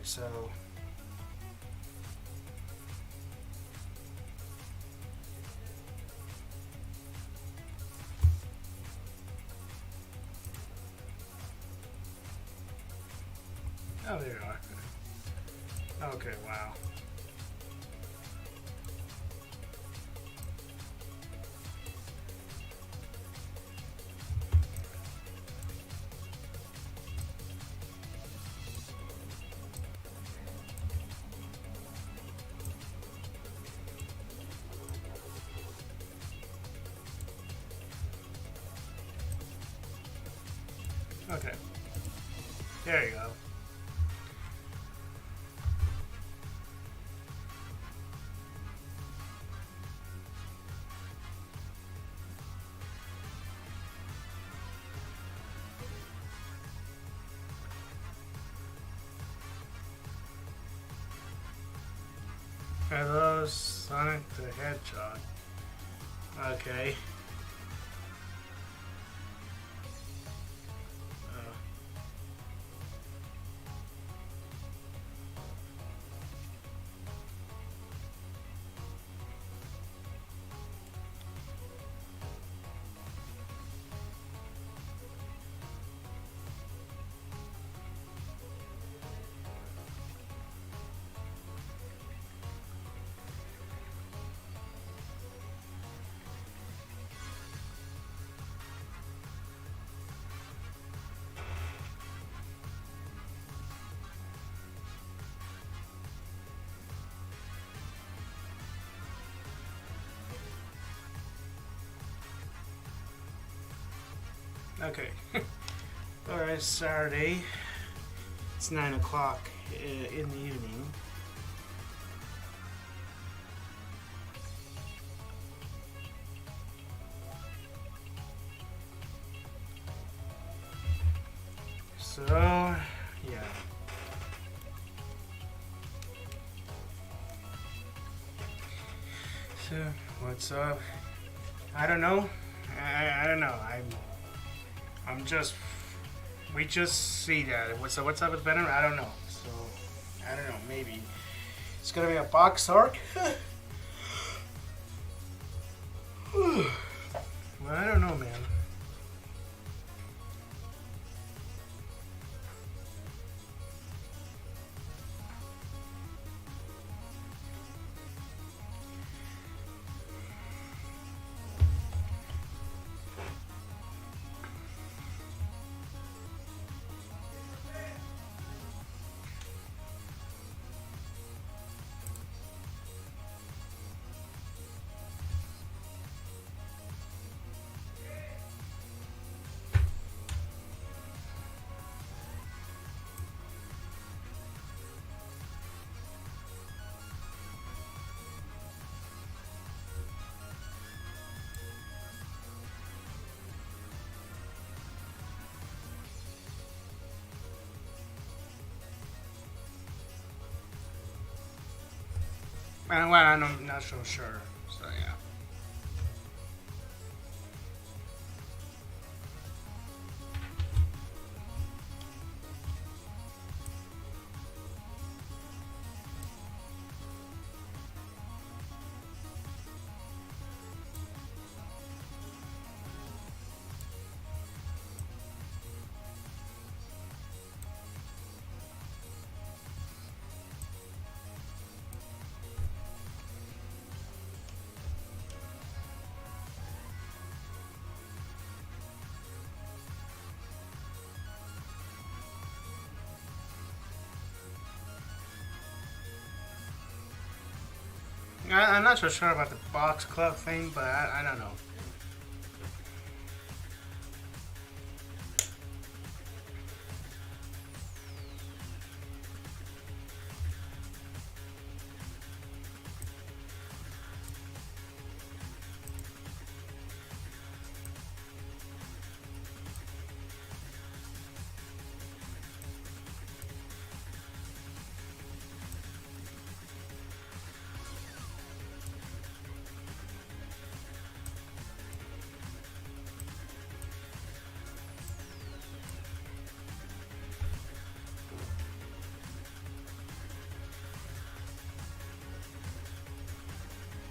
Alright, so oh, there you are. Okay, wow. Okay. There you go. Hello, Sonic the Hedgehog. Okay. Okay. Alright, Saturday. It's 9 o'clock in the evening. So, yeah. So, what's up? I don't know. I don't know. I'm just. We just see that. What's up with Venom? I don't know. So, I don't know. Maybe it's gonna be a box arc. Well, I don't know, man. Well, I'm not so sure. So yeah. I'm not so sure about the box club thing, but I don't know.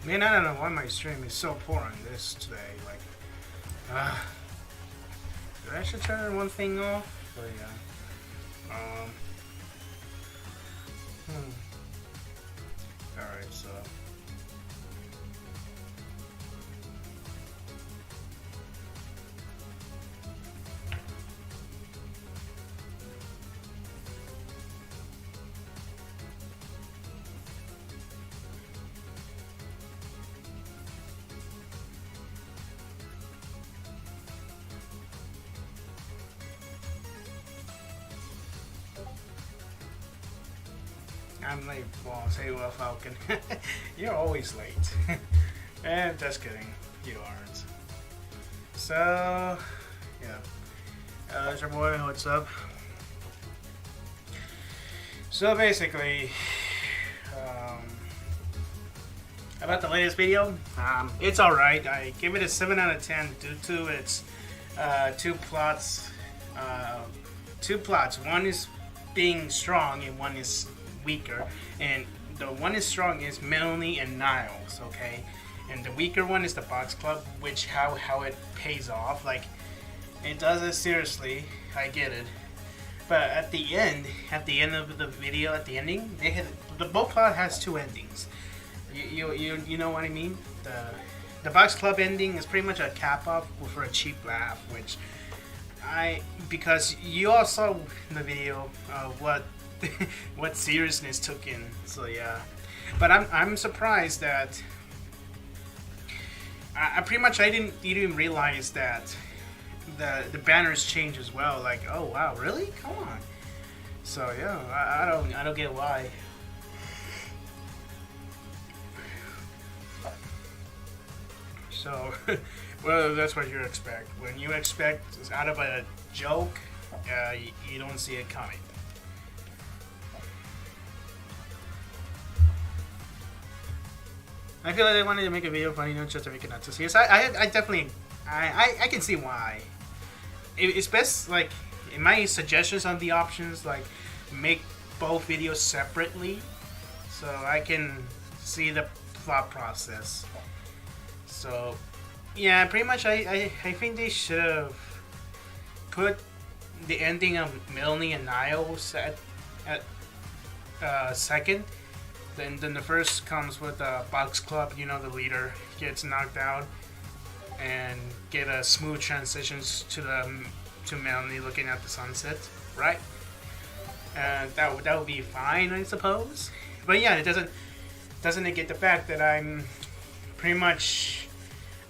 Man, I don't know why my stream is so poor on this today. Like, I should turn one thing off. But yeah. Alright, so. I'm late, boss. Hey, well, Falcon. You're always late. And just kidding. You aren't. So, yeah. It's your boy. What's up? So, basically, about the latest video, it's alright. I give it a 7 out of 10 due to its two plots. One is being strong and one is weaker, and the one is strong is Melanie and Niles, okay, and the weaker one is the Box Club, which how it pays off. Like, it does it seriously, I get it, but at the end of the video, at the ending, the book plot has two endings. You know what I mean? The Box Club ending is pretty much a cap off for a cheap laugh, which because you all saw in the video what seriousness took in. So yeah, but I'm surprised that I pretty much I didn't even realize that the banners change as well. Like, oh wow, really? Come on. So yeah, I don't get why. So well, that's what you expect. When you expect out of a joke, you don't see it coming. I feel like they wanted to make a video funny, not just to make it not to see. So I definitely, I can see why. It's best, like, in my suggestions on the options, like, make both videos separately, so I can see the thought process. So, yeah, pretty much I think they should have put the ending of Melanie and Niles at second. Then the first comes with the Box Club, you know, the leader gets knocked out, and get a smooth transitions to Melanie looking at the sunset, right? That would be fine, I suppose. But yeah, it doesn't negate the fact that I'm pretty much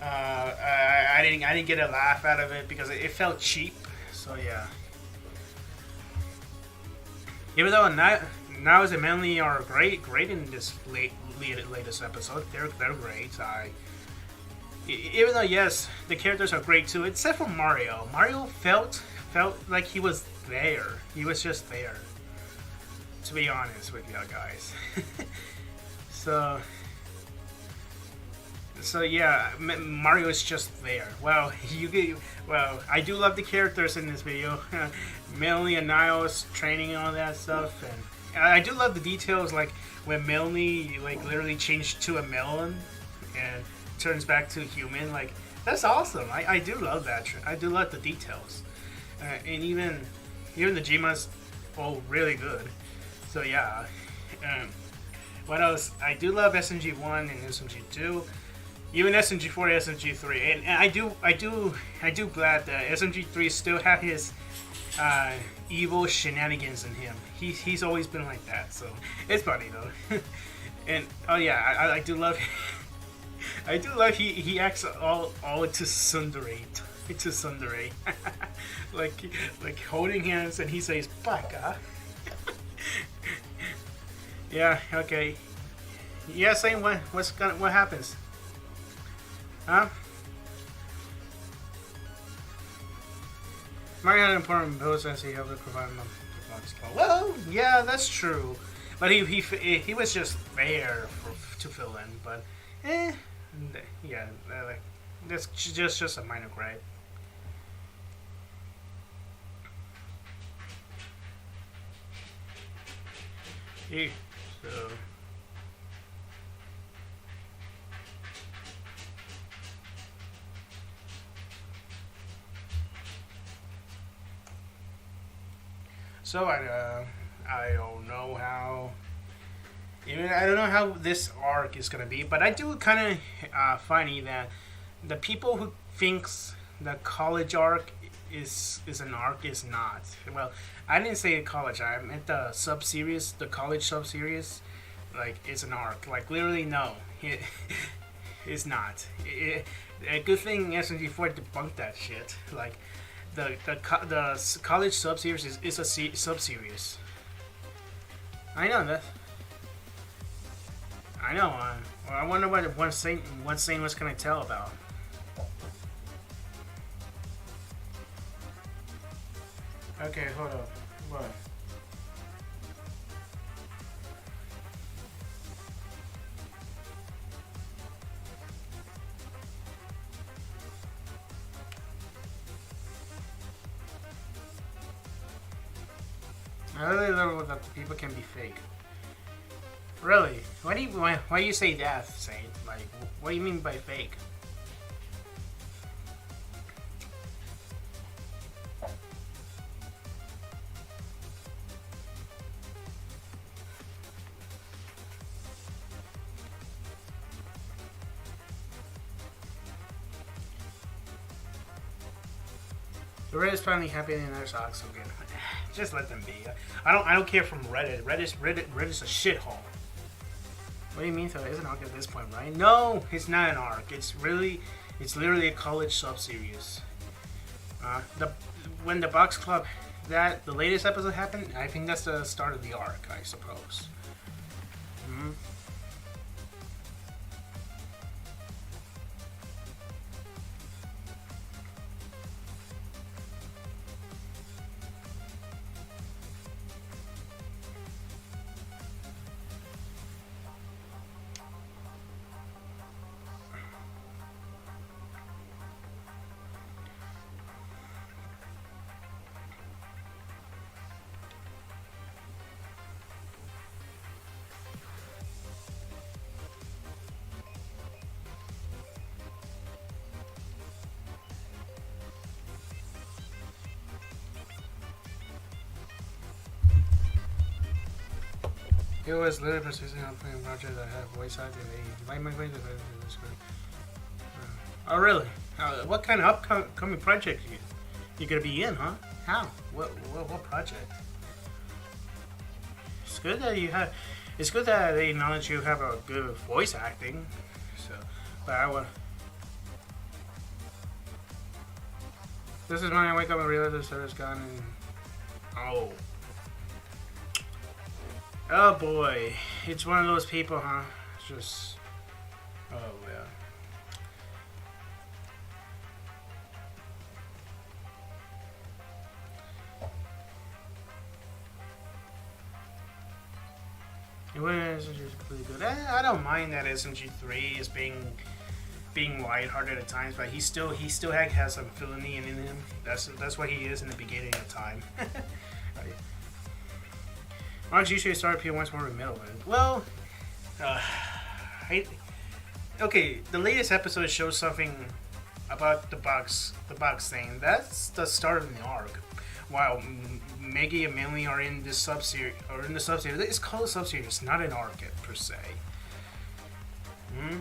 I didn't get a laugh out of it because it felt cheap. So yeah. Even though Niles and Melanie are great in this latest episode. They're great. Even though yes, the characters are great too, except for Mario. Mario felt like he was there. He was just there. To be honest with you guys. So yeah, Mario is just there. Well, I do love the characters in this video. Melanie and Niles training and all that stuff, and I do love the details, like when Melanie like literally changed to a melon and turns back to human. Like, that's awesome. I do love that. I do love the details, and even the Jimas, really good. So yeah. What else? I do love SMG1 and SMG2. Even SMG4 and SMG3, and I do glad that SMG3 still have his evil shenanigans in him. He's always been like that, so it's funny though. And oh yeah, I do love he acts all to tsundere, like holding hands, and he says "baka." Yeah, okay. Yeah, saying what happens. Huh? Mario had an important bill since he helped to provide him a box call. Well, yeah, that's true. But he was just there to fill in. But, yeah, that's just a minor gripe. So. So I don't know how. Even I don't know how this arc is gonna be, but I do kind of funny that the people who thinks the college arc is an arc is not. Well, I didn't say college. I meant the sub series, the college sub series. Like it's an arc. Like literally, no, it is not. A good thing SMG4 debunked that shit. Like the college sub series is a sub series. I know that. I know. Well, I wonder what one Saint was gonna tell about. Okay, hold up. What? I really love that the people can be fake. Really? Why do you say that, Saint? Like, what do you mean by fake? The Reddit's finally happy and their socks again. Just let them be. I don't care from Reddit. Reddit's a shithole. What do you mean? So it's an arc at this point, right? No, it's not an arc. It's literally a college sub series. When the Box Club the latest episode happened, I think that's the start of the arc, I suppose. Mm-hmm. It was literally persisting on playing project that had voice acting. They might migrate to this group. Oh, really? What kind of upcoming project you gonna be in, huh? How? What project? It's good that you have. It's good that they acknowledge you have a good voice acting. So, but I want. This is when I wake up and realize the server's gone. And oh. Oh boy, it's one of those people, huh? It's just, oh yeah. It was pretty good. I don't mind that SMG3 is being lighthearted at times, but he still has some villainy in him. That's what he is in the beginning of time. Right. Arcs usually start appear once more in the middle. Well, okay. The latest episode shows something about the box thing. That's the start of the arc. While Maggie and Millie are in this sub-series, it's called a sub-series, not an arc per se. Hmm?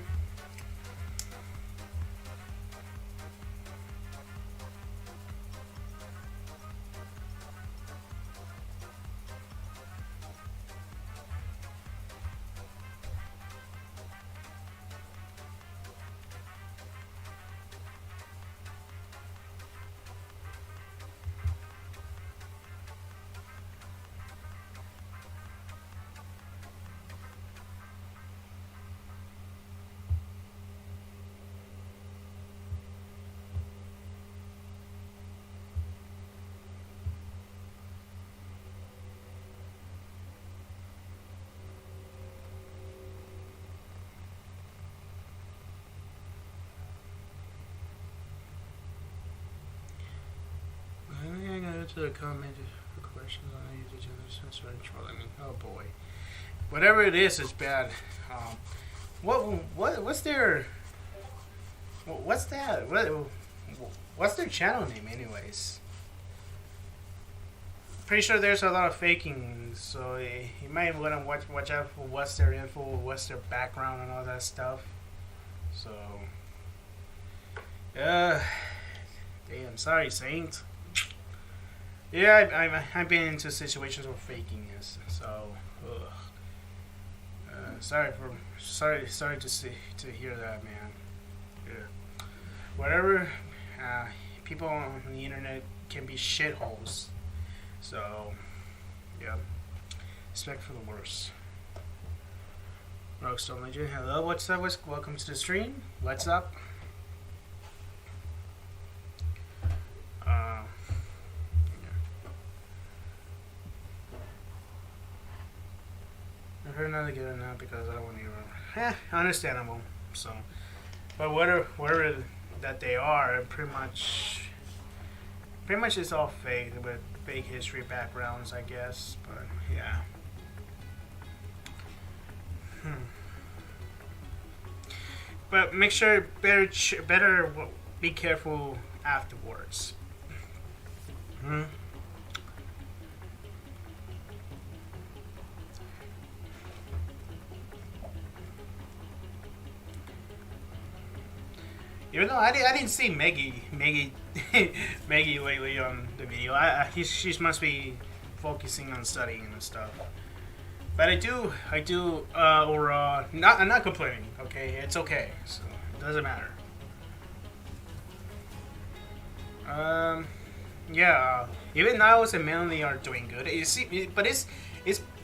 To the comment for questions on how you did started trolling me. Oh boy, whatever it is bad. What's their what's their channel name anyways? pretty sure there's a lot of faking, so you might want to watch out for what's their info, what's their background, and all that stuff. So, damn, sorry, Saint. Yeah, I've been into situations where faking is, so. Sorry to hear that, man. Yeah. Whatever. People on the internet can be shitholes. So, yeah. Expect for the worst. Roguestone Legend, hello, what's up? Welcome to the stream. What's up? Yeah. I've heard not to get it now because I don't want to remember. Understandable. So, but whatever that they are, pretty much it's all fake with fake history backgrounds, I guess. But yeah. But make sure better be careful afterwards. Even though I didn't see Maggie lately on the video. She must be focusing on studying and stuff. But I do, I'm not complaining. Okay, it's okay. So it doesn't matter. Yeah. Even Niles and Melanie are doing good. But it's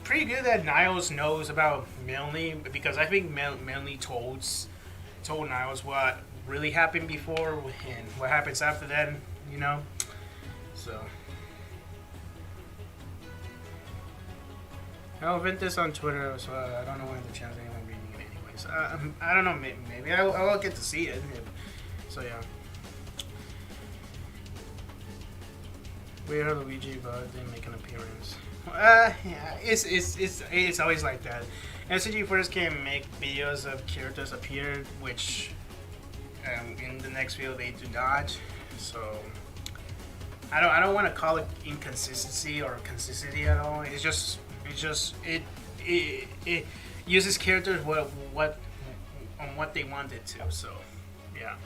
pretty good that Niles knows about Melanie, because I think Melanie told Niles what really happened before and what happens after that, you know. So I'll vent this on Twitter, so I don't know when the chance anyone reading it anyways. I don't know, maybe I'll get to see it. So yeah. We heard Luigi, but didn't make an appearance. Yeah, it's always like that. SCG first can make videos of characters appear, which in the next video they do not. So I don't want to call it inconsistency or consistency at all. It uses characters what they want it to. So yeah.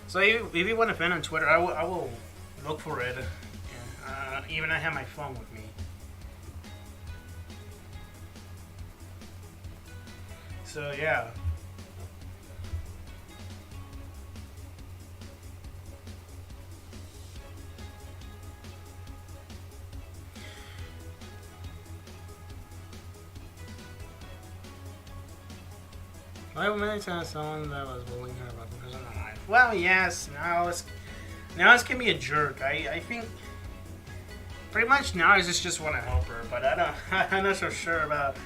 So if you want to fan on Twitter, I will look for it. Even I have my phone with me. So yeah. I many times someone that was bullying her about the person alive. Well, yes, now it's can be a jerk. I think pretty much now I just want to help her, but I'm not so sure about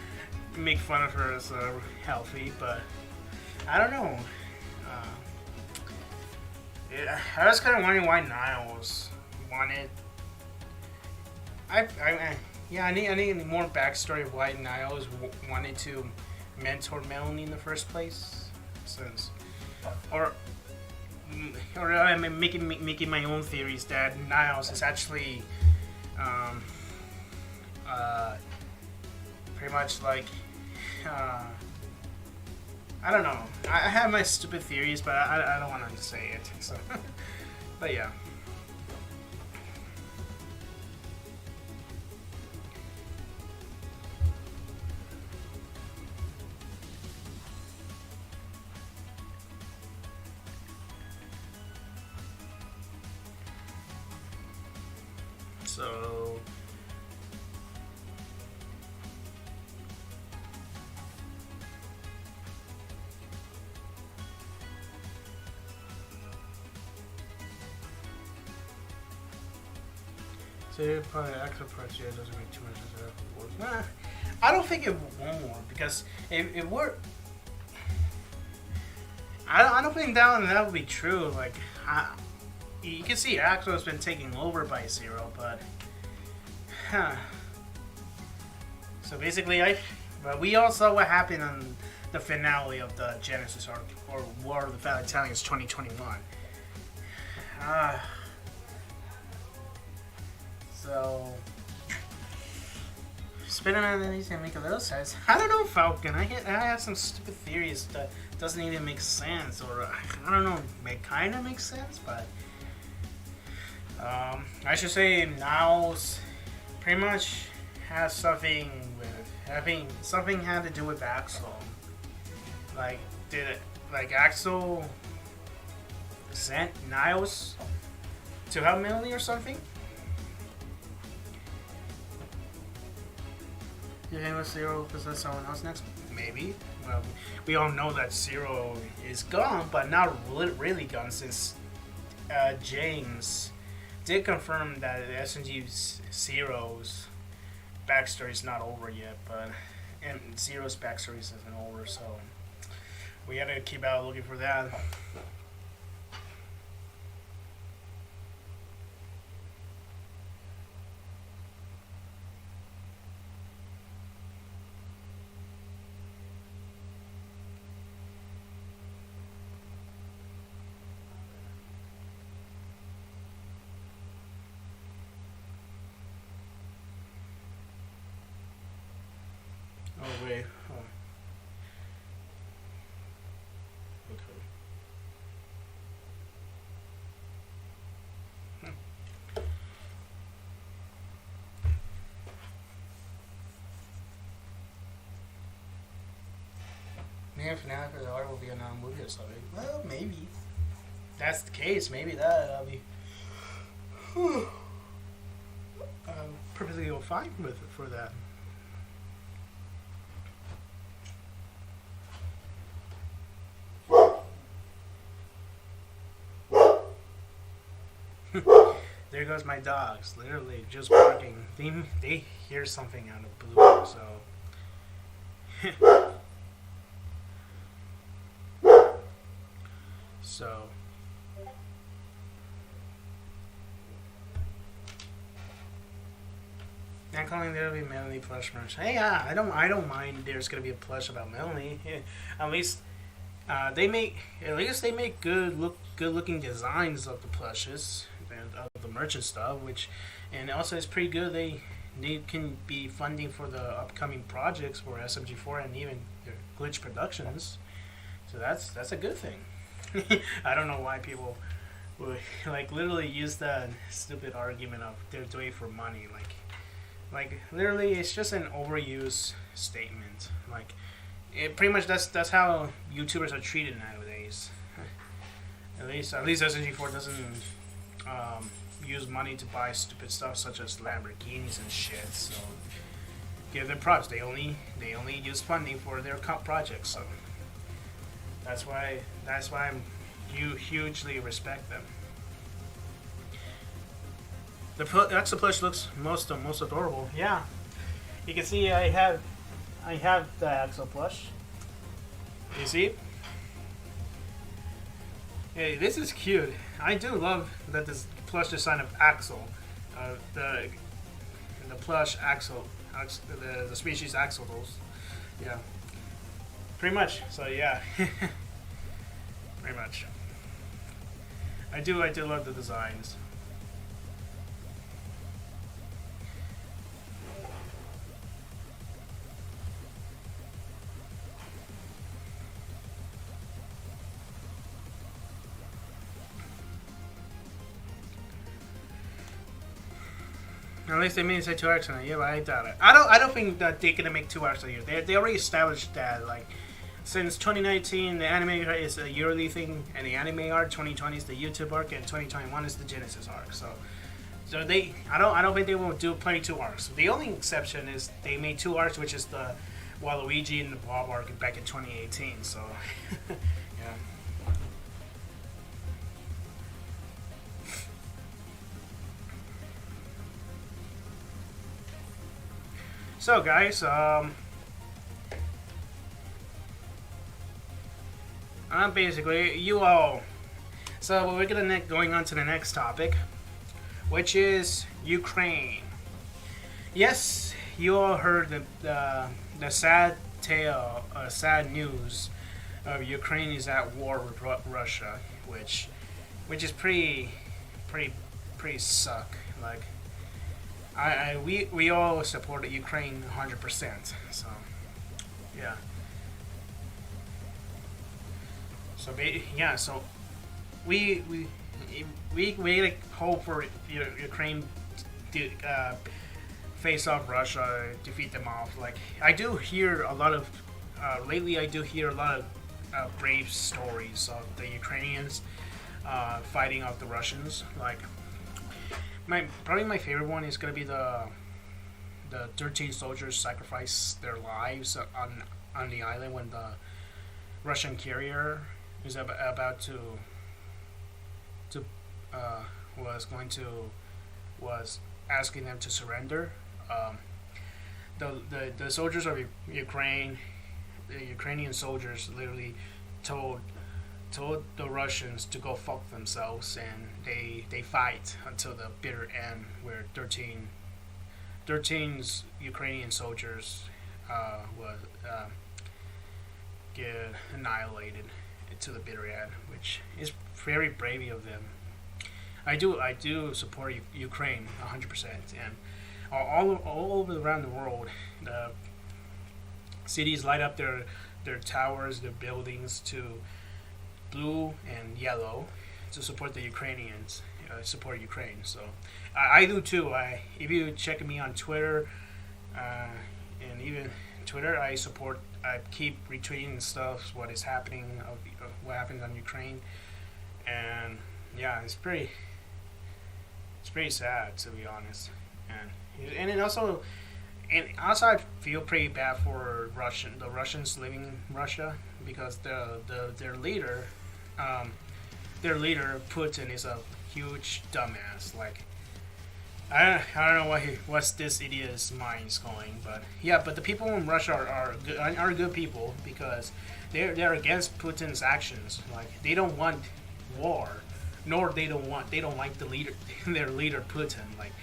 make fun of her as healthy, but I don't know. Yeah, I was kind of wondering why Niles wanted. I need more backstory of why Niles wanted to mentor Melanie in the first place, since, or I'm making my own theories that Niles is actually pretty much like I don't know. I have my stupid theories, but I don't want to say it. So, but yeah. So probably extra parts here doesn't make too much of that. I don't think it won't more, because if it were, I don't think that would be true. Like, you can see Axel has been taken over by Zero, but so basically, but we all saw what happened on the finale of the Genesis arc, or War of the Fat Italians 2021. So, spinning on these gonna make a little sense. I don't know, Falcon. I have some stupid theories that doesn't even make sense, or I don't know, it kind of makes sense, but I should say Niles pretty much has something had to do with Axel. Like, Axel sent Niles to help Melanie or something? You think with Zero possess someone else next? Maybe. Well, we all know that Zero is gone, but not really gone, since James did confirm that SMG Zero's backstory is not over yet, and Zero's backstory isn't over, so we gotta keep out looking for that. Oh wait. Oh. Okay. Maybe finale for the art will be a non-movie or something. Well, maybe. If that's the case, maybe that'll be perfectly fine with it for that. There goes my dogs, literally just barking. They hear something out of blue, so not calling there to be Melanie plush merch. Hey, I don't mind. There's gonna be a plush about Melanie. Yeah, at least they make good looking designs of the plushes and of the merch and stuff. And also it's pretty good. They can be funding for the upcoming projects for SMG4 and even Glitch Productions. So that's a good thing. I don't know why people would literally use that stupid argument of they're doing it for money. Like literally, it's just an overused statement. It pretty much that's how YouTubers are treated nowadays. At least SMG4 doesn't use money to buy stupid stuff such as Lamborghinis and shit. So give them props. They only use funding for their projects. So that's why you hugely respect them. The Axel plush looks most adorable. Yeah, you can see I have the Axel plush. You see? Hey, this is cute. I do love that this plush design of Axel, the plush Axel, the species axolotls. Yeah, pretty much. So yeah, pretty much. I do love the designs. At least they made say 2 arcs in a year, but I doubt it. I don't think that they're gonna make 2 arcs a year. They already established that since 2019 the anime is a yearly thing, and the anime arc 2020 is the YouTube arc, and 2021 is the Genesis arc. So I don't think they will do plenty 2 arcs. The only exception is they made 2 arcs, which is the Waluigi and the Bob arc back in 2018. So yeah. So guys, basically you all. So we're going on to the next topic, which is Ukraine. Yes, you all heard the sad tale sad news of Ukraine is at war with Russia, which is pretty suck. Like we all support Ukraine 100%. So yeah. So yeah. So we like hope for Ukraine to face off Russia, defeat them off. Like I do hear a lot of lately. I do hear a lot of brave stories of the Ukrainians fighting off the Russians. Like probably my favorite one is gonna be the 13 soldiers sacrificed their lives on the island when the Russian carrier is about to was asking them to surrender. The soldiers of Ukraine, the Ukrainian soldiers literally told the Russians to go fuck themselves, and they fight until the bitter end, where 13 Ukrainian soldiers was get annihilated to the bitter end, which is very brave of them. I do support Ukraine 100%, and all over around the world, the cities light up their towers, their buildings to blue and yellow to support the Ukrainians, support Ukraine. So I do too. If you check me on Twitter, and even Twitter, I keep retweeting stuff, what is happening, what happens on Ukraine, and yeah, it's pretty sad, to be honest. And also I feel pretty bad for the Russians living in Russia, because their leader Putin is a huge dumbass. Like I don't know what's this idiot's mind's going, but yeah. But the people in Russia are good people, because they're against Putin's actions. Like they don't want war, nor they don't like the leader, their leader Putin. Like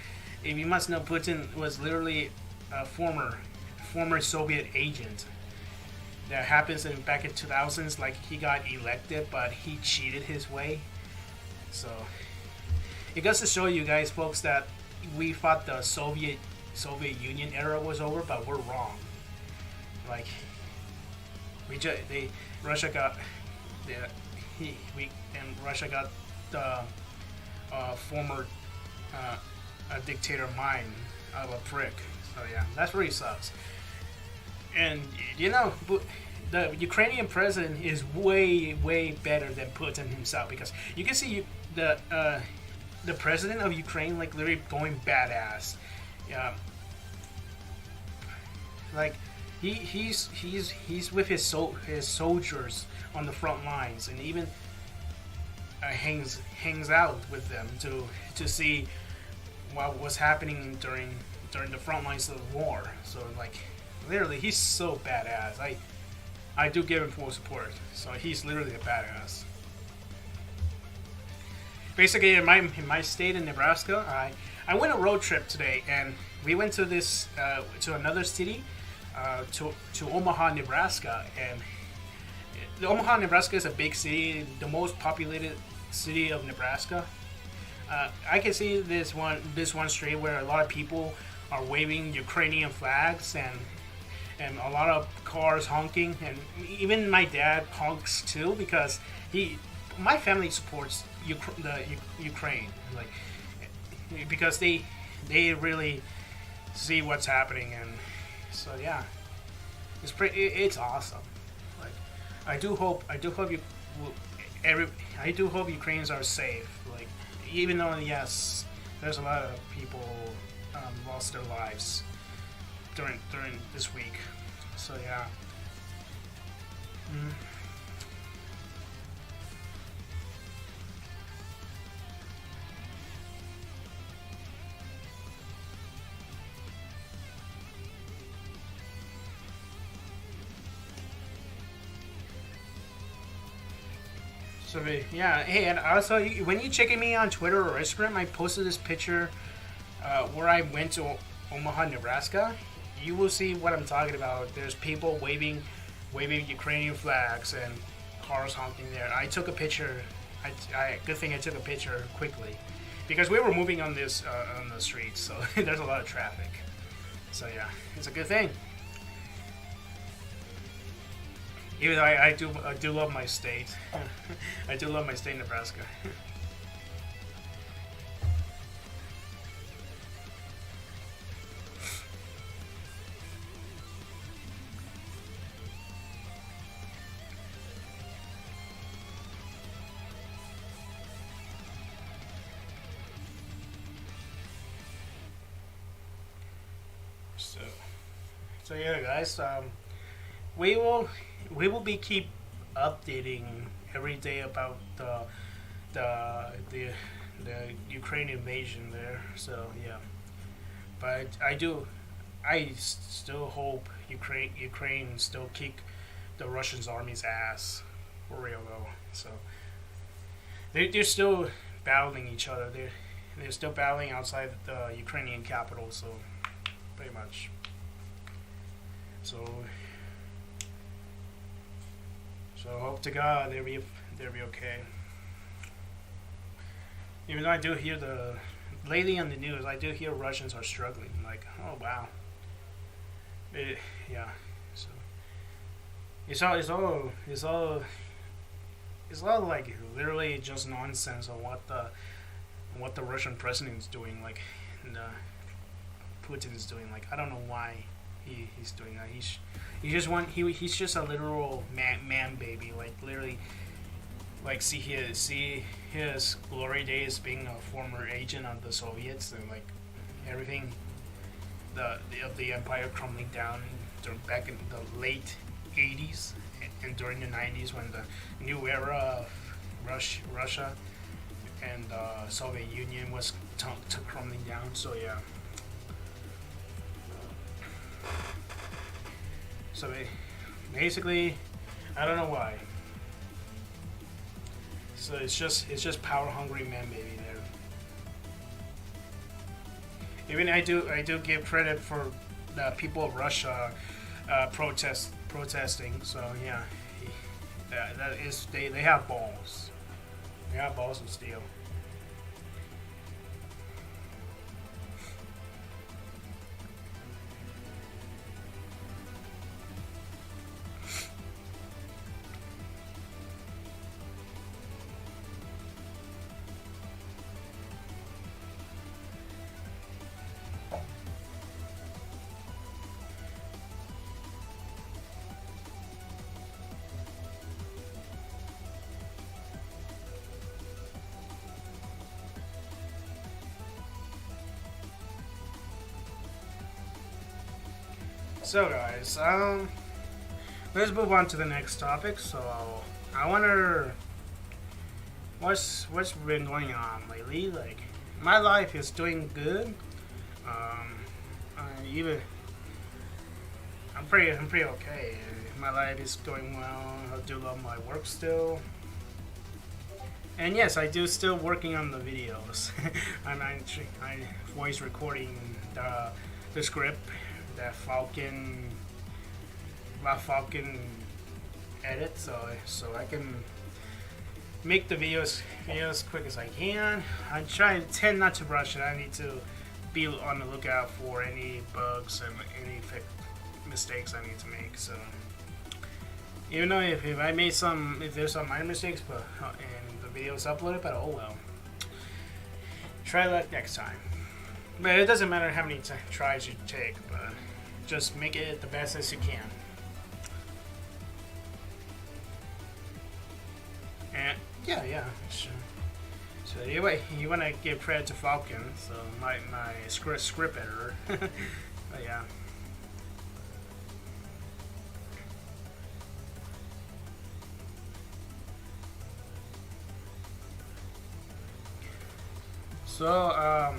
if you must know, Putin was literally a former Soviet agent. That happens back in 2000s. Like he got elected, but he cheated his way. So it goes to show you guys, folks, that we thought the Soviet Union era was over, but we're wrong. Like Russia got the former a dictator mind of a prick. So yeah, that's really sucks. And the Ukrainian president is way better than Putin himself, because you can see the president of Ukraine like literally going badass. Yeah, like he's with his soldiers on the front lines, and even hangs out with them to see what was happening during the front lines of the war. So like literally he's so badass. I do give him full support. So he's literally a badass. Basically, in my state in Nebraska, I went a road trip today, and we went to to another city, to Omaha, Nebraska. And Omaha, Nebraska is a big city, the most populated city of Nebraska. I can see this one street where a lot of people are waving Ukrainian flags, and a lot of cars honking, and even my dad honks too, because my family supports Ukraine, like because they really see what's happening, and so yeah, it's awesome. Like I do hope Ukrainians are safe. Like even though yes, there's a lot of people lost their lives during this week. So yeah. So yeah, hey, and also when you checking me on Twitter or Instagram, I posted this picture where I went to Omaha, Nebraska, you will see what I'm talking about. There's people waving Ukrainian flags and cars honking there. I took a picture. Good thing I took a picture quickly, because we were moving on this on the streets, so there's a lot of traffic. So yeah, it's a good thing. Even though I do love my state. I do love my state, Nebraska. So yeah, guys. We will be keep updating every day about the Ukrainian invasion there. So yeah, but I still hope Ukraine still kick the Russian army's ass for real though. So they're still battling each other. They're still battling outside the Ukrainian capital. So pretty much. So hope to God they'll be okay. Even though I do hear lately on the news, I do hear Russians are struggling. Like, oh wow. Yeah. So it's all like literally just nonsense on what the Russian president is doing. Like, and Putin is doing. Like, I don't know why he's doing that. He's just a literal man baby. Like literally, like see his glory days being a former agent of the Soviets, and like everything of the empire crumbling down back in the late 80s and during the 90s when the new era of Russia and Soviet Union was crumbling down. So yeah. So basically, I don't know why. So it's just power hungry man baby there. Even I do give credit for the people of Russia protesting. So yeah, that is they have balls. They have balls of steel. So guys, let's move on to the next topic. So I wonder what's been going on lately. Like my life is doing good. I'm pretty okay. My life is going well. I do love my work still. And yes, I do still working on the videos. I'm voice recording the script. That Falcon edit, so I can make the videos quick as I can. I tend not to rush it. I need to be on the lookout for any bugs and any mistakes I need to make. So even though if there's some minor mistakes, but and the video's uploaded, but oh well. Try that next time. But it doesn't matter how many tries you take, but just make it the best as you can. And yeah, sure. So anyway, you want to give credit to Falcon, so my script editor. But yeah. So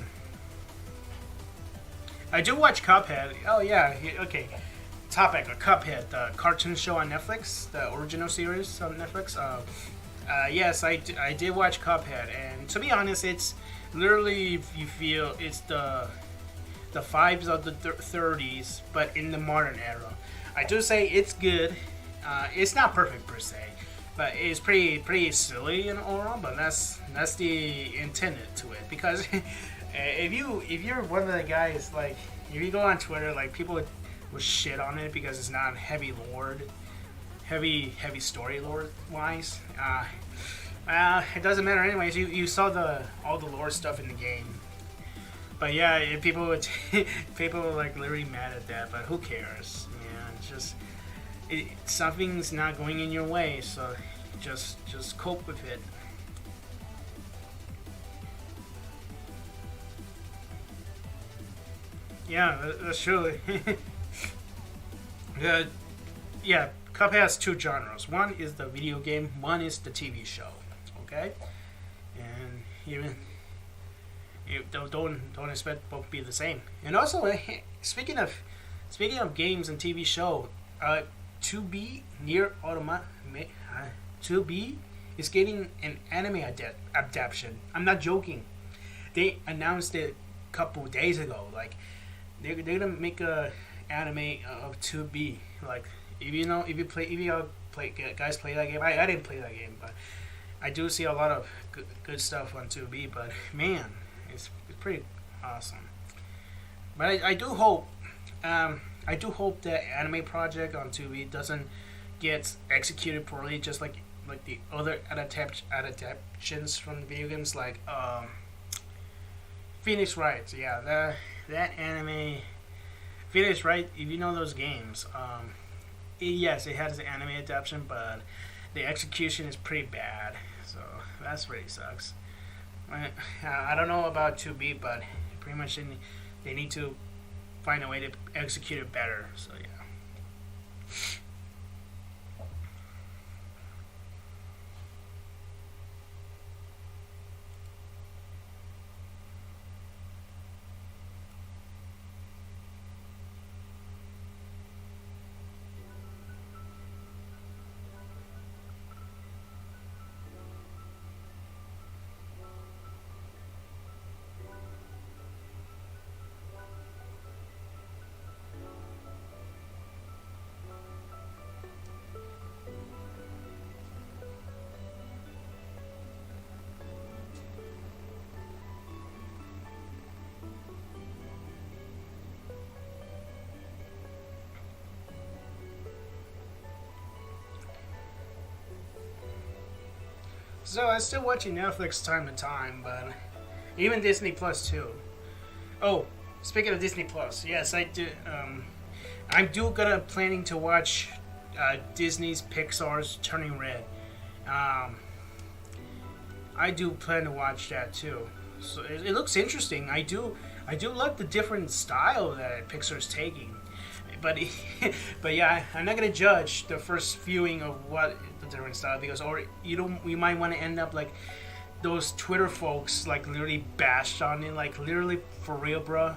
I do watch Cuphead. Oh yeah, okay. Topic: Cuphead, the cartoon show on Netflix, the original series on Netflix. Yes, I did watch Cuphead, and to be honest, it's literally you feel it's the the vibes of the 30s, but in the modern era. I do say it's good. It's not perfect per se, but it's pretty silly and all. But that's the intended to it, because if you're one of the guys, like if you go on Twitter, like people will shit on it because it's not heavy story lore wise. It doesn't matter anyways. You saw all the lore stuff in the game. But yeah, people were like literally mad at that. But who cares? Yeah, it's just something's not going in your way, so just cope with it. Yeah, that's true. Yeah, Cuphead has two genres. One is the video game. One is the TV show. Okay, and even you don't expect both to be the same. And also, speaking of games and TV show, 2B Near Automata 2B is getting an anime adaptation. I'm not joking. They announced it a couple days ago. Like they're gonna make a anime of 2B. Like if you guys play that game. I didn't play that game, but I do see a lot of good stuff on 2B. But man, it's pretty awesome. But I do hope the anime project on 2B doesn't get executed poorly, just like the other adaptations from video games, like Phoenix Wright. Yeah, that anime, Phoenix Wright. If you know those games, yes, it has an anime adaptation, but the execution is pretty bad. So that's really sucks. I don't know about 2B, but pretty much they need to find a way to execute it better. So yeah. So I'm still watching Netflix time to time, but even Disney Plus too. Oh, speaking of Disney Plus, yes, I do. I'm planning to watch Disney's Pixar's Turning Red. I do plan to watch that too. So it looks interesting. I do like the different style that Pixar's taking. But yeah, I'm not gonna judge the first viewing of what the different style, because you might want to end up like those Twitter folks, like literally bashed on it, like literally for real, bruh.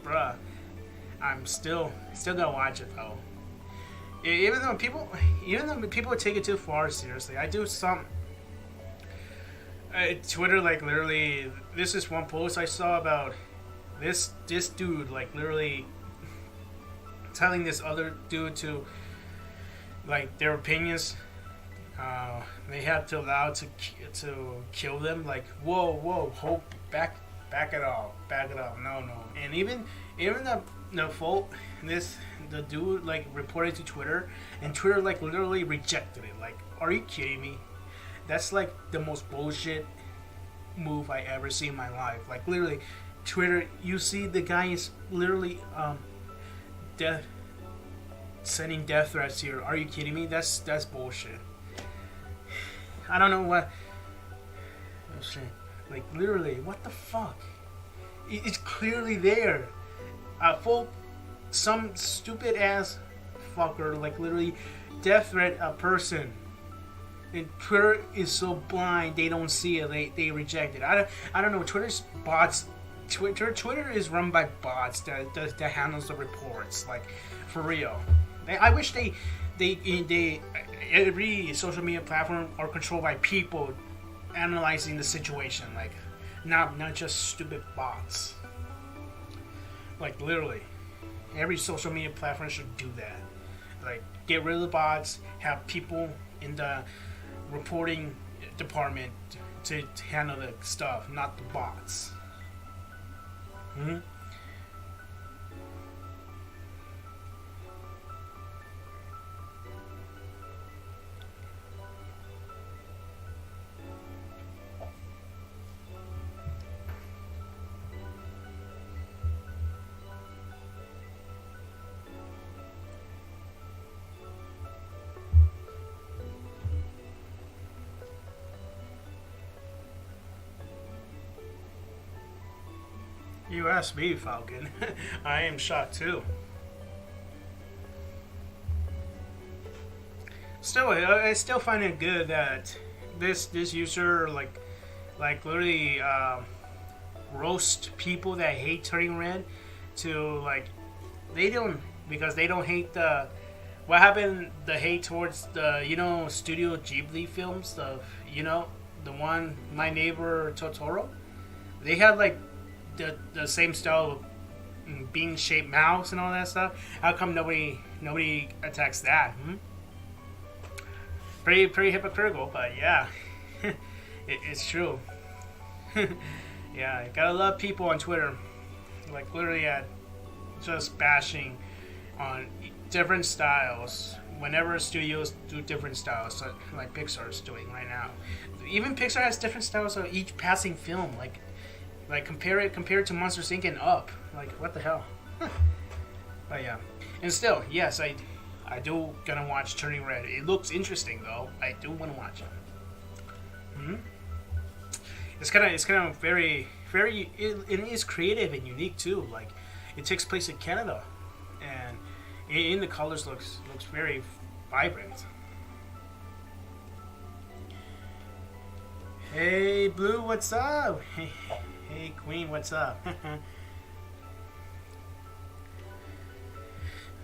Bruh, I'm still gonna watch it though. Even though people take it too far seriously, I do some. Twitter, like literally, this is one post I saw about this dude, like literally telling this other dude to, like, their opinions, they have to allow to kill them. Like, whoa, hope, back it up, no. And even the fault, the dude like reported to Twitter, and Twitter like literally rejected it. Like, are you kidding me? That's like the most bullshit move I ever seen in my life. Like literally, Twitter, you see the guy is literally sending death threats here. Are you kidding me? That's bullshit. I don't know what. Oh shit! Like literally, what the fuck? It's clearly there. Some stupid ass fucker like literally death threat a person. And Twitter is so blind, they don't see it. They reject it. I don't know. Twitter's bots. Twitter is run by bots that handles the reports. Like, for real. I wish they every social media platform are controlled by people analyzing the situation. Like not just stupid bots. Like literally, every social media platform should do that. Like get rid of the bots, have people in the reporting department to handle the stuff, not the bots. Hmm? You asked me, Falcon. I am shocked too. Still, I still find it good that this user like literally roast people that hate Turning Red to like they don't because they don't hate the what happened the hate towards the Studio Ghibli films the one My Neighbor Totoro. They had like the same style of bean shaped mouths and all that stuff. How come nobody attacks that? Pretty hypocritical, but yeah, it's true. Yeah, you gotta love people on Twitter, like literally just bashing on different styles. Whenever studios do different styles, like Pixar is doing right now. Even Pixar has different styles of each passing film. Like compare it to Monsters Inc. and Up. Like what the hell? But yeah, and still, yes, I do gonna watch Turning Red. It looks interesting though. I do want to watch it. It's kind of very it is creative and unique too. Like it takes place in Canada, and in the colors looks very vibrant. Hey Blue, what's up? Hey Queen, what's up?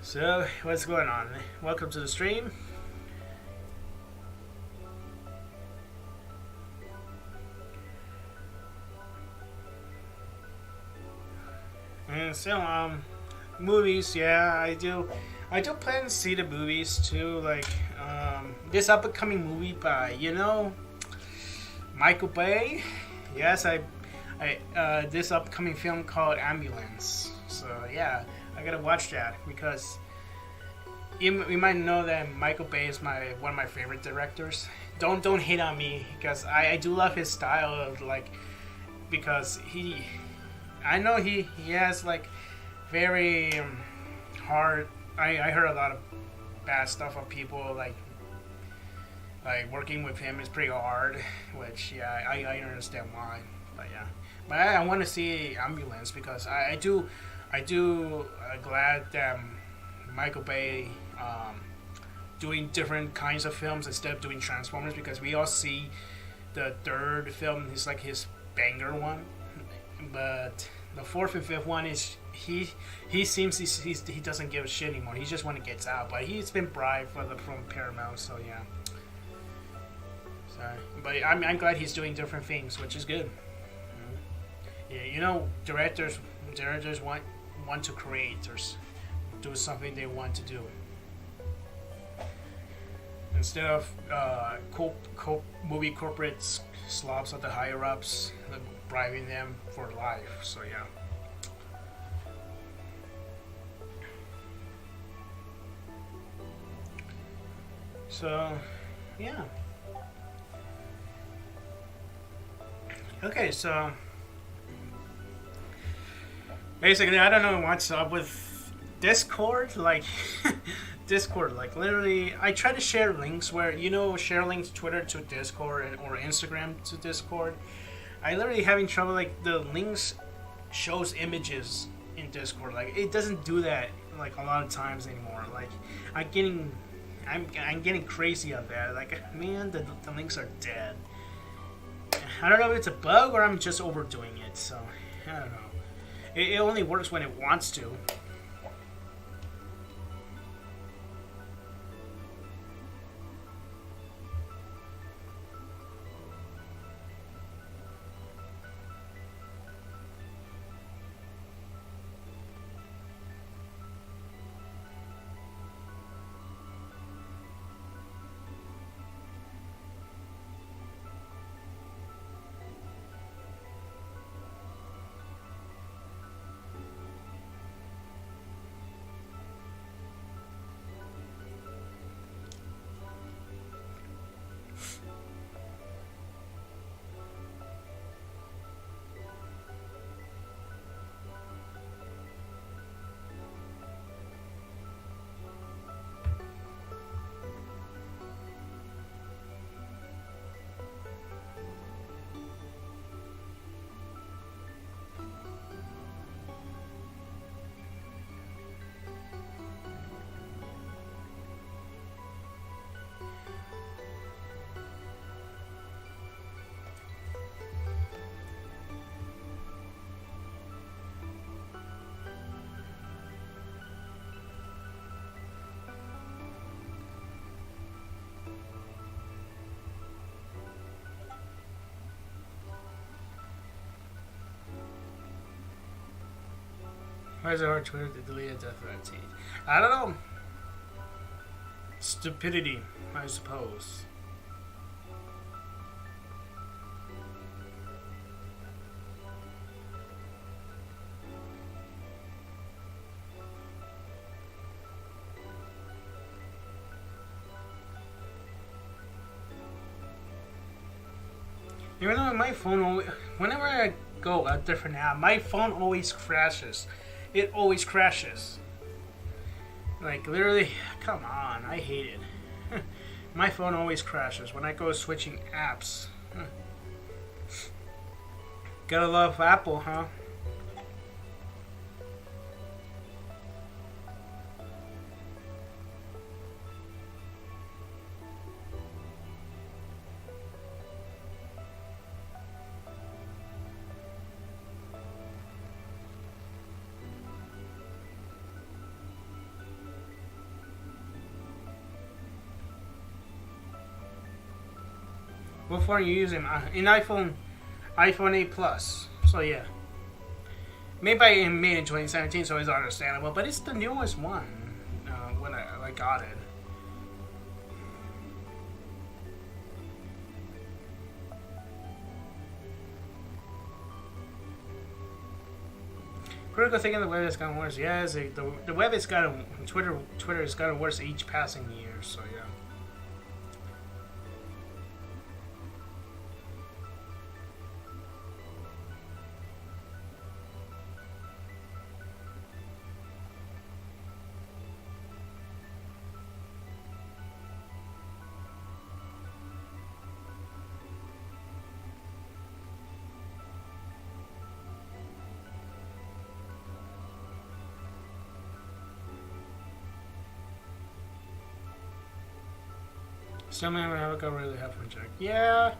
So, what's going on? Welcome to the stream. And so, movies, yeah, I do plan to see the movies too. Like, this upcoming movie by, Michael Bay. Yes, this upcoming film called Ambulance. So yeah, I gotta watch that because you might know that Michael Bay is one of my favorite directors. Don't hate on me because I do love his style of because I know he has like very hard. I heard a lot of bad stuff of people like working with him is pretty hard, which yeah I understand why, but yeah. But I want to see Ambulance because I do glad that Michael Bay doing different kinds of films instead of doing Transformers, because we all see the third film is like his banger one, but the fourth and fifth one is he seems he doesn't give a shit anymore. He just when it gets out, but he's been bribed from Paramount, so yeah. So, but I'm glad he's doing different things, which is good. Yeah, directors want to create or do something they want to do instead of movie corporate slobs at the higher ups, bribing them for life. So yeah. So yeah. Okay, so basically, I don't know what's up with Discord. Like, Discord, like literally, I try to share links where share links Twitter to Discord or Instagram to Discord. I literally having trouble. Like the links shows images in Discord. Like it doesn't do that like a lot of times anymore. Like I'm getting crazy on that. Like man, the links are dead. I don't know if it's a bug or I'm just overdoing it. So I don't know. It only works when it wants to. Why is it hard Twitter to delete a death threat? I don't know. Stupidity, I suppose. Even though my phone, whenever I go a different app, my phone always crashes. It always crashes. Like, literally, come on, I hate it. My phone always crashes when I go switching apps. Gotta love Apple, huh? What phone are you using? In iPhone 8 Plus. So yeah, made in 2017, so it's understandable. But it's the newest one when I got it. Critical thinking the web has gotten worse. Yes, the web has gotten Twitter has gotten worse each passing year. So yeah. Some have a really headphone jack. Yeah,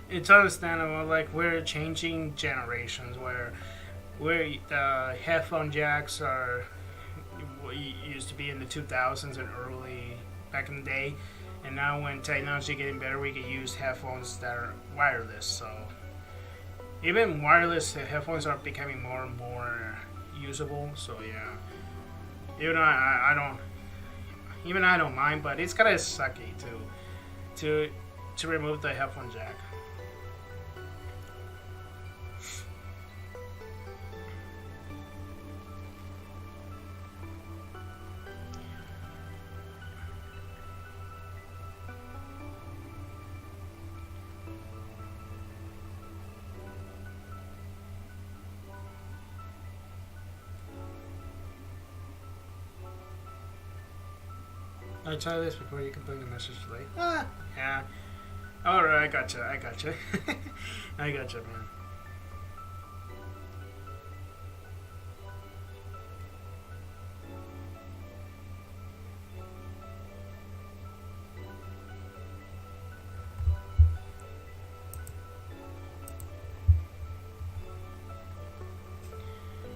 it's understandable. Like, we're changing generations where the headphone jacks are what used to be in the 2000s and early back in the day, and now when technology getting better, we can use headphones that are wireless. So even wireless headphones are becoming more and more usable. So yeah, even though I don't mind, but it's kind of sucky to remove the headphone jack. I try this before you can bring the message late. Yeah. Alright, I gotcha. I gotcha, man.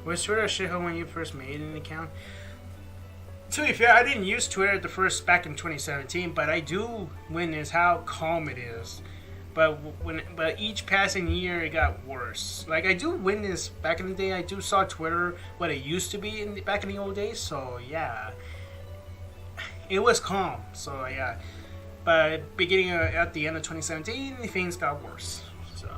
Was Twitter a shithole when you first made an account? To be fair, I didn't use Twitter at the first back in 2017, but I do witness how calm it is. But each passing year, it got worse. Like, I do witness back in the day, I do saw Twitter what it used to be back in the old days. So yeah, it was calm. So yeah, but beginning at the end of 2017, things got worse. So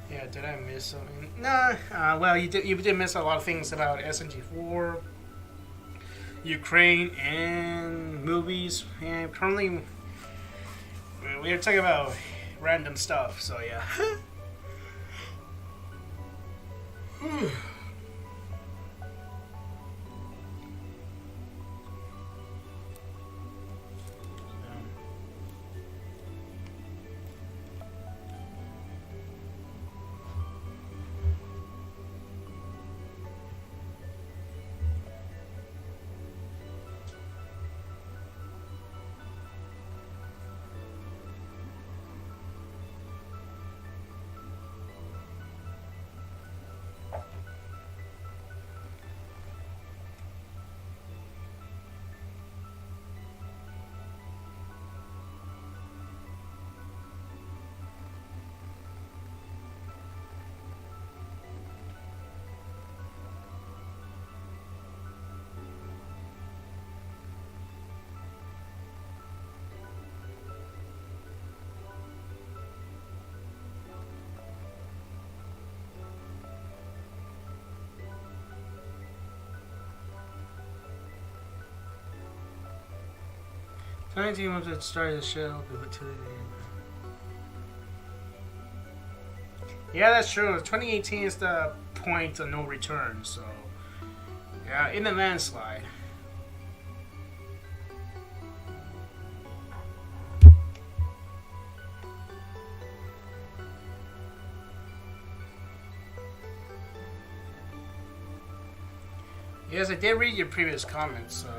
yeah, did I miss something? Nah. Well, you did miss a lot of things about SNG4, Ukraine, and movies. And currently, we're talking about random stuff. So yeah. 2019 was the start of the show. Yeah, that's true. 2018 is the point of no return, so yeah, in the landslide. Yes, I did read your previous comments, so.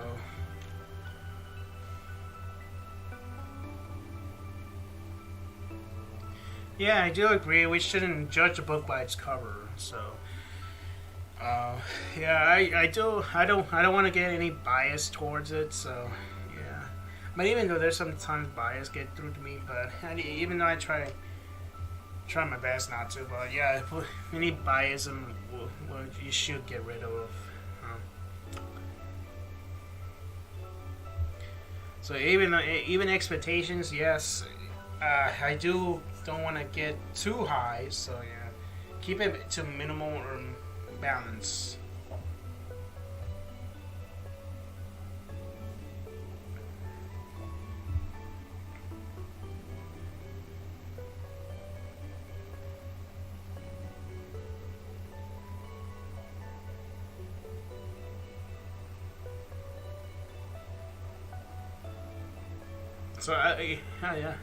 Yeah, I do agree. We shouldn't judge a book by its cover. So, yeah, I don't want to get any bias towards it. So, yeah. But even though there's sometimes bias get through to me, but even though I try my best not to, but yeah, any bias you should get rid of. So even expectations, yes, I don't want to get too high. So yeah, keep it to minimal or balance. So yeah.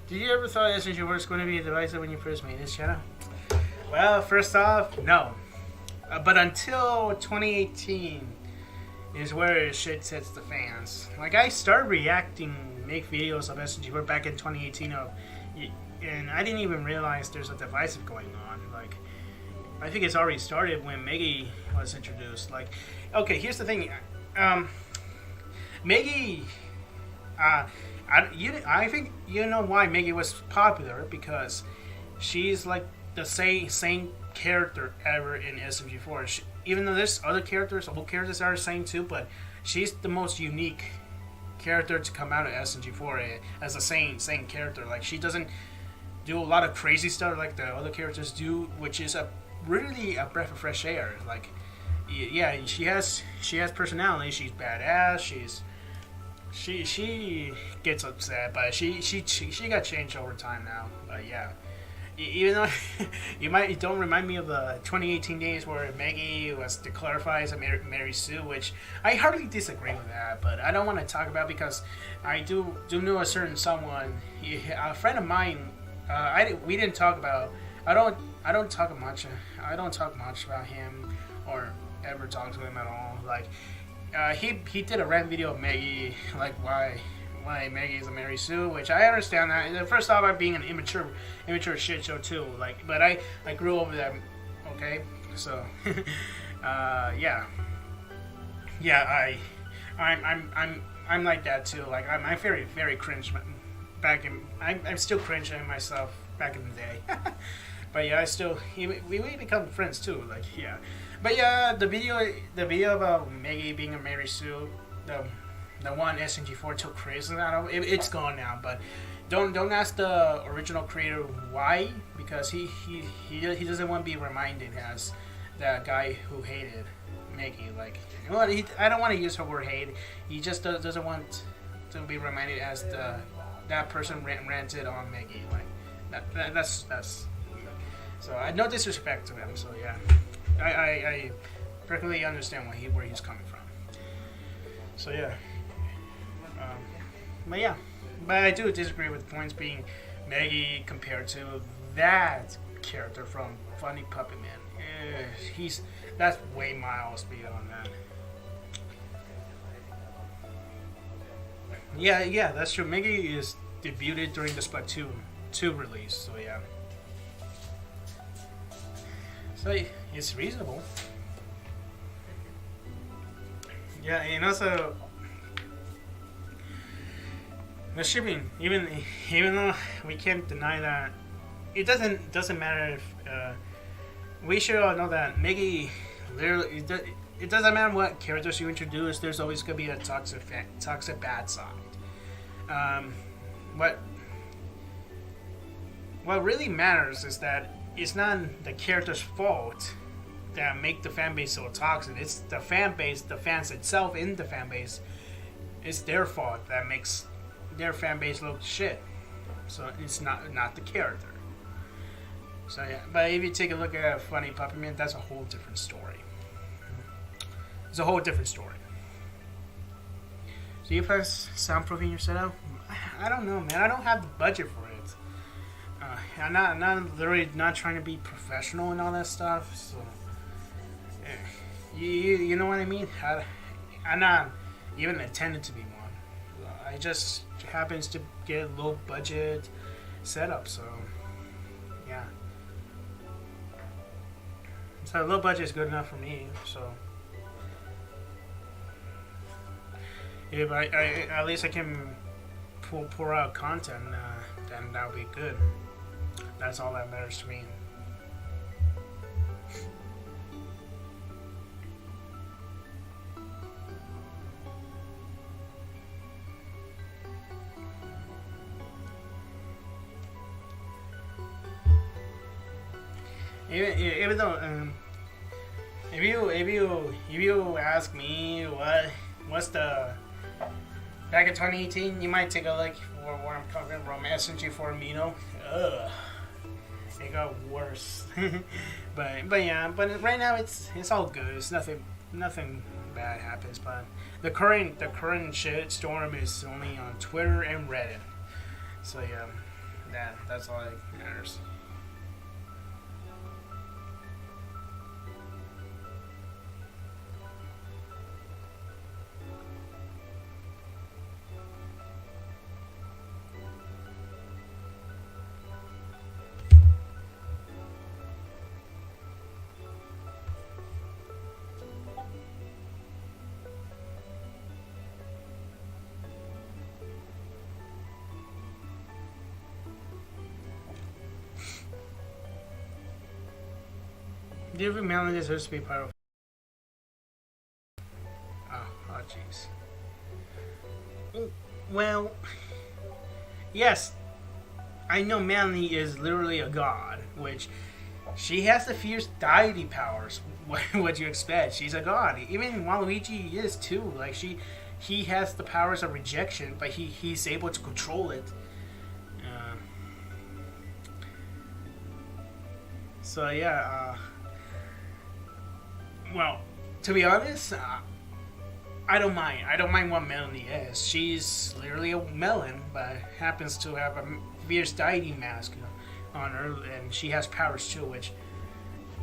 Did you ever thought SNG was going to be a device when you first made this channel? Well, first off, no. But until 2018 is where shit hits the fans. Like, I started make videos of SNG back in 2018 and I didn't even realize there's a divisive going on. Like, I think it's already started when Meggy was introduced. Like, okay, here's the thing. Meggy, I think you know why Meggy was popular, because she's like the same character ever in SMG4. Even though there's other characters, old characters are the same too, but she's the most unique character to come out of SMG4 as the same character. Like, she doesn't do a lot of crazy stuff like the other characters do, which is really a breath of fresh air. Like, yeah, she has personality. She's badass. She gets upset, but she got changed over time now. But yeah. Even though you don't remind me of the 2018 days where Meggy was clarified as a Mary Sue, which I hardly disagree with that, but I don't want to talk about because I do know a certain someone, a friend of mine. We didn't talk about. I don't talk much about him or ever talk to him at all. Like, he did a rant video of Meggy, like why Meggy is a Mary Sue, which I understand that. First off, I'm being an immature shit show too. Like, but I grew over that. Okay, so yeah, I'm like that too. Like, I'm very cringe I'm still cringing myself back in the day. But yeah, we become friends too. Like, yeah, but yeah, the video about Meggy being a Mary Sue, the one SNG4 took criticism out of it's gone now. But don't ask the original creator why, because he doesn't want to be reminded as that guy who hated Meggy. Like, well, I don't want to use her word hate. He just doesn't want to be reminded as that person ranted on Meggy. Like, that's. So I no disrespect to him. So yeah, I perfectly understand where he's coming from. So yeah. But yeah, but I do disagree with points being Meggy compared to that character from Funny Puppet Man. That's way miles beyond that. Yeah, that's true. Meggy is debuted during the Splatoon 2 release, so yeah. So it's reasonable. Yeah, and also the shipping, even though we can't deny that, it doesn't matter if we should all know that Meggy literally it doesn't matter what characters you introduce. There's always gonna be a toxic bad side. What really matters is that it's not the character's fault that make the fan base so toxic. It's the fan base, the fans itself in the fan base. It's their fault that makes their fan base look shit. So it's not the character. So yeah, but if you take a look at Funny Puppy Man, that's a whole different story. It's a whole different story. So you press soundproofing your setup? I don't know, man. I don't have the budget for it. I'm not literally not trying to be professional and all that stuff. So you know what I mean? I'm not even intended to be one. I just happens to get a low budget setup. So yeah. So low budget is good enough for me. So if I at least I can pour out content, then that'll be good. That's all that matters to me. Even though if you ask me what's the back in 2018, you might take a look for where I'm coming from. SNG for Amino. Ugh, it got worse. but right now it's all good. It's nothing bad happens. But the current shit storm is only on Twitter and Reddit. So yeah, that's all that matters. Every melon deserves to be part of. Oh, jeez. Well, yes, I know Melanie is literally a god, which she has the fierce deity powers. What do you expect? She's a god. Even Waluigi is too. Like he has the powers of rejection, but he's able to control it. So yeah. Well, to be honest, I don't mind. I don't mind what Melanie is. She's literally a melon, but happens to have a fierce deity mask on her, and she has powers too. Which,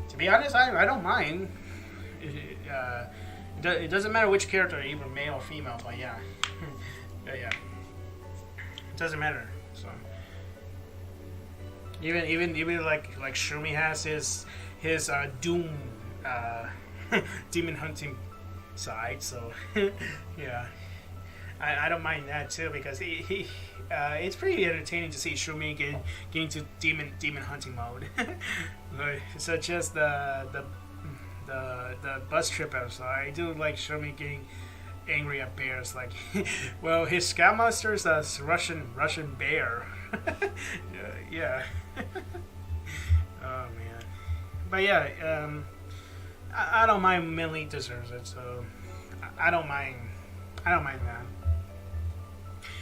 to be honest, I don't mind. It doesn't matter which character, either male or female. But yeah, yeah, it doesn't matter. So even like Shumi has his Doom. Demon hunting side, so yeah, I don't mind that too, because he it's pretty entertaining to see Shumi getting to demon hunting mode. Such as the bus trip episode. I do like Shumi getting angry at bears. Like, well, his Scoutmaster is a Russian bear. Yeah. Oh man, but yeah. I don't mind. Millie deserves it, so I don't mind. I don't mind that.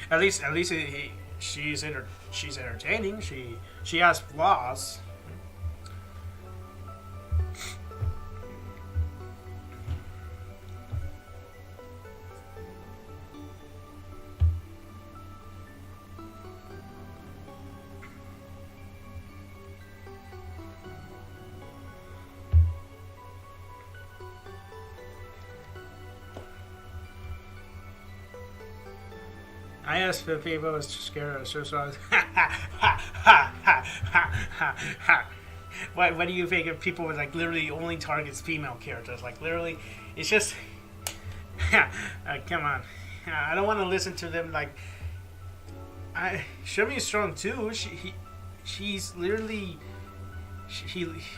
At least she's entertaining. She has flaws. I asked if people was scared of suicide. What do you think of people with like literally only targets female characters? Like literally, it's just come on. I don't want to listen to them. Like, Shumi is strong too. She's literally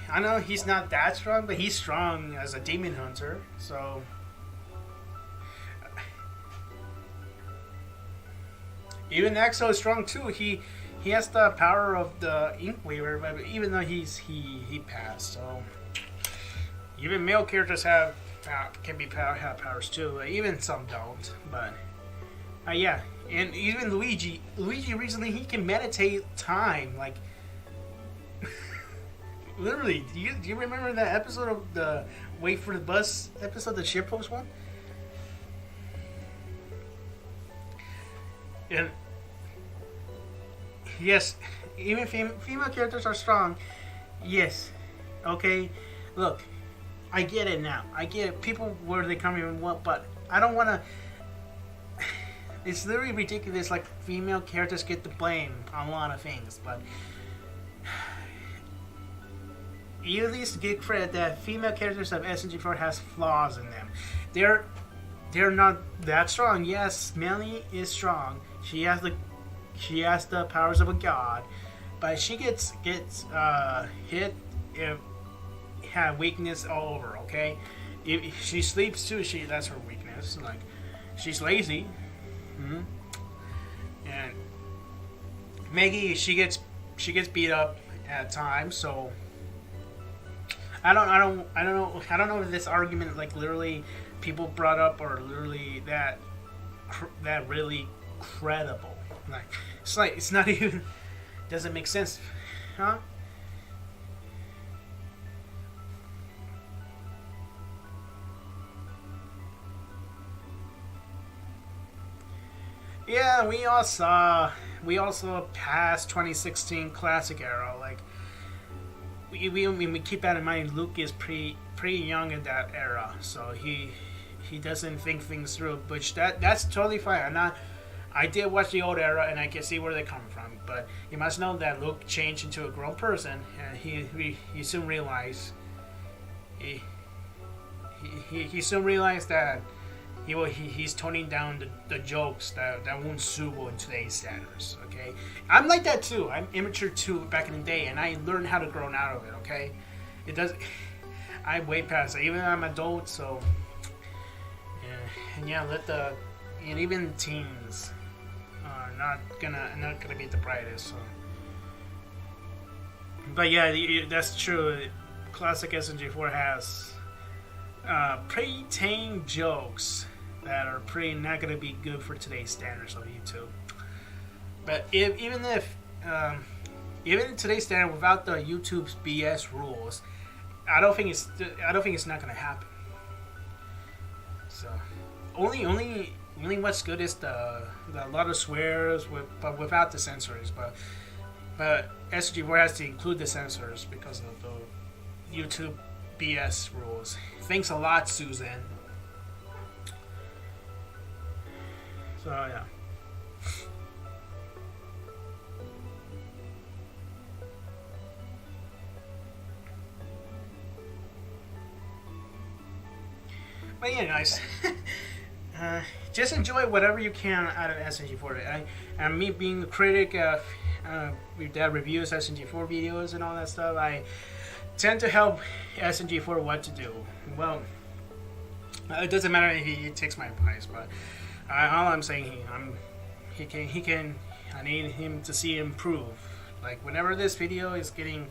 I know he's not that strong, but he's strong as a demon hunter. So even Exo is strong too. He has the power of the Ink Weaver, but even though he passed, so even male characters have powers too. Even some don't, but yeah. And even Luigi recently he can meditate time like. Literally, do you remember that episode of the Wait for the Bus episode, the shitpost one? And yes, even female characters are strong. Yes, okay. Look, I get it now. I get it. People where they come from what, but I don't want to. It's literally ridiculous. Like female characters get the blame on a lot of things, but. You at least give credit that female characters of SMG4 has flaws in them. They're not that strong. Yes, Melanie is strong. She has the powers of a god, but she gets hit if have weakness all over. Okay, if she sleeps too, that's her weakness. Like she's lazy, and Maggie she gets beat up at times. So. I don't know if this argument like literally people brought up or literally that really credible. Like it's not even doesn't make sense, huh? Yeah, we all saw past 2016 classic era like. We keep that in mind. Luke is pretty young in that era, so he doesn't think things through. Which that's totally fine. I did watch the old era, and I can see where they're coming from. But you must know that Luke changed into a grown person, and he soon realized he soon realized that he's toning down the jokes that won't suit in today's standards. Okay, I'm like that too. I'm immature too back in the day, and I learned how to grow out of it. Okay, it does. I'm way past it. Even though I'm adult, so yeah, and even teens are not gonna be the brightest. So. But yeah, that's true. Classic SMG4 has pretty tame jokes that are pretty not going to be good for today's standards of YouTube. But even in today's standard without the YouTube's BS rules, I don't think it's not going to happen. So only what's good is the lot of swears but without the censors. But SG4 has to include the censors because of the YouTube BS rules. Thanks a lot, Susan. So yeah. But yeah, guys, just enjoy whatever you can out of SNG4. And me being a critic of that reviews SNG4 videos and all that stuff, I tend to help SNG4 what to do. Well, it doesn't matter if he takes my advice, but all I'm saying, he can. I need him to see improve. Like whenever this video is getting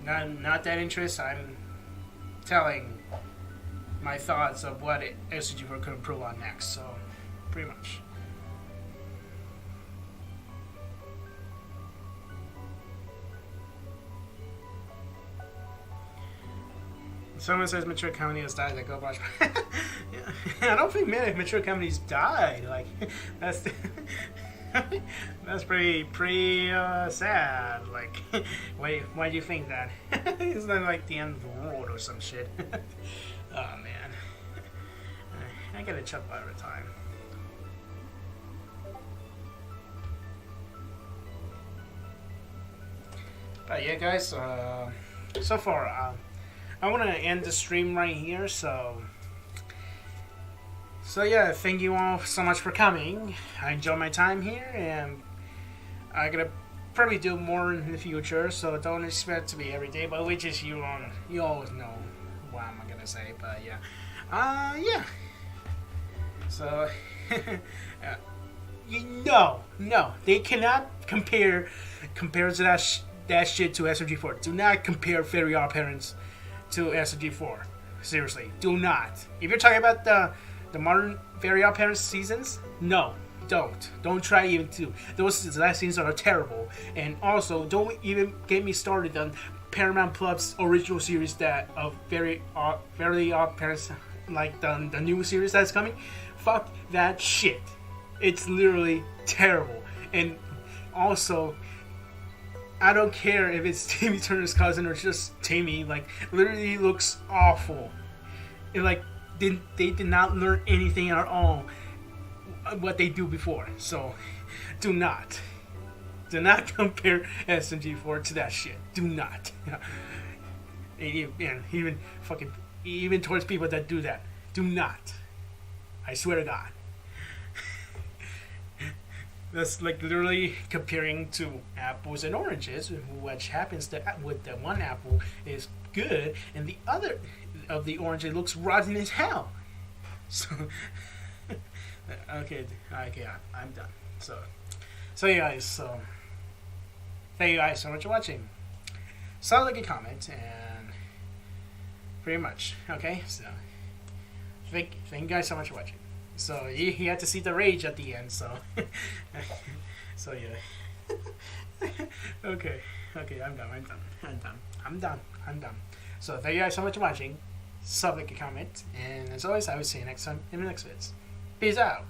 not that interest, I'm telling my thoughts of what SG4 could improve on next. So, pretty much. Someone says mature comedy has died. Like, go watch. Yeah. I don't think many mature comedies died. Like, that's that's pretty sad. Like, why do you think that? It's not like the end of the world or some shit. Oh man, I get a chuckle every time. But yeah, guys. So far, I want to end the stream right here. So yeah, thank you all so much for coming. I enjoyed my time here, and I'm gonna probably do more in the future, so don't expect to be every day. But which is you always know what I'm gonna say. But yeah, yeah. So, no, they cannot compare to that shit to SMG4. Do not compare Fairy Odd Parents to SMG4. Seriously, do not. If you're talking about the modern Fairy Odd Parents seasons, no, don't try even to. Those last seasons are terrible, and also don't even get me started on Paramount Plus original series that of Fairy Odd Parents, like the new series that's coming. Fuck that shit. It's literally terrible. And also, I don't care if it's Timmy Turner's cousin or just Timmy. Like, literally looks awful. And like, they did not learn anything at all what they do before. So, do not compare SMG4 to that shit. Do not. And even towards people that do that, do not. I swear to God. That's like literally comparing to apples and oranges, which happens that with the one apple is good and the other of the orange it looks rotten as hell. So okay, I'm done. So you guys, thank you guys so much for watching. So like a comment and pretty much okay. So thank you guys so much for watching. So you had to see the rage at the end. So so yeah. okay, I'm done. So thank you guys so much for watching. Like a comment, and as always, I will see you next time in the next vids. Peace out.